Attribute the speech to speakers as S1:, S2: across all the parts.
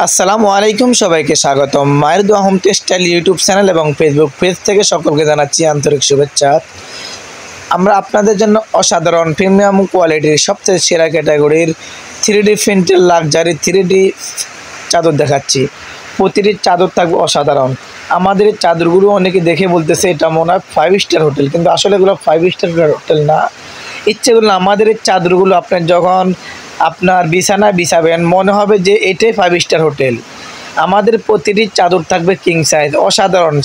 S1: আসসালামু আলাইকুম, সবাইকে স্বাগতম মায়ের দোয়া হোম টেক্সটাইল ইউটিউব চ্যানেল এবং ফেসবুক পেজ থেকে সকলকে জানাচ্ছি আন্তরিক শুভেচ্ছা। আমরা আপনাদের জন্য অসাধারণ প্রিমিয়াম কোয়ালিটির সবচেয়ে সেরা ক্যাটাগরির 3D প্রিন্টের লাক্সারি 3D চাদর দেখাচ্ছি। প্রতিটি চাদর থাকবে অসাধারণ। আমাদের এই চাদরগুলো অনেকে দেখে বলতেছে এটা মনে হয় 5 স্টার হোটেল, কিন্তু আসলে এগুলো 5 স্টার হোটেল না। ইচ্ছে করলে আমাদের এই চাদরগুলো আপনার যখন আপনার বিছানায় বিছাবেন মনে হবে যে এটাই 5 স্টার হোটেল। আমাদের প্রতিটি চাদর থাকবে কিং সাইজ, অসাধারণ।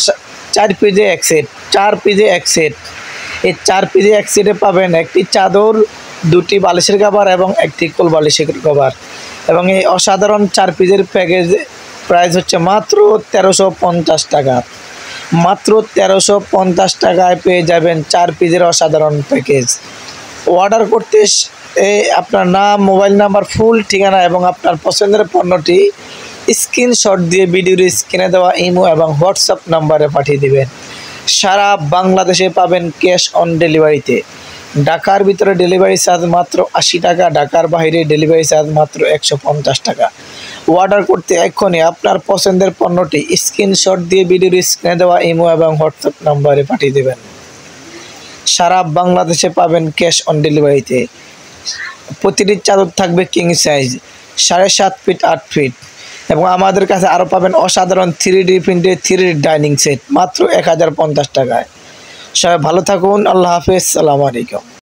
S1: 4 পিসে এক সেট, 4 পিসে এক সেট। এই 4 পিসে এক সেটে পাবেন একটি চাদর, 2টি বালিশের কভার এবং একটি কোল বালিশের কভার। এবং এই অসাধারণ 4 পিসের প্যাকেজ প্রাইস হচ্ছে মাত্র 1350 টাকা। মাত্র 1350 টাকায় পেয়ে যাবেন 4 পিসের অসাধারণ প্যাকেজ। অর্ডার করতে আপনার নাম, মোবাইল নাম্বার, ফুল ঠিকানা এবং আপনার পছন্দের পণ্যটি স্ক্রিনশট দিয়ে ভিডিওর স্ক্রিনে দেওয়া ইমো এবং হোয়াটসঅ্যাপ নাম্বারে পাঠিয়ে দেবেন। সারা বাংলাদেশে পাবেন ক্যাশ অন ডেলিভারিতে। ঢাকার ভিতরে ডেলিভারি চার্জ মাত্র 80 টাকা, ঢাকার বাইরে ডেলিভারি চার্জ মাত্র 150 টাকা। অর্ডার করতে এক্ষুনি আপনার পছন্দের পণ্যটি স্ক্রিনশট দিয়ে ভিডিওর স্ক্রিনে দেওয়া ইমো এবং হোয়াটসঅ্যাপ নাম্বারে পাঠিয়ে দেবেন। সারা বাংলাদেশে পাবেন ক্যাশ অন ডেলিভারিতে। প্রতিটি চাদর থাকবে কিং সাইজ, 7.5 ফিট 8 ফিট। এবং আমাদের কাছে আরও পাবেন অসাধারণ 3D প্রিন্টের 3D ডাইনিং সেট মাত্র 1050 টাকায়। সবাই ভালো থাকুন, আল্লাহ হাফেজ, আসসালামু আলাইকুম।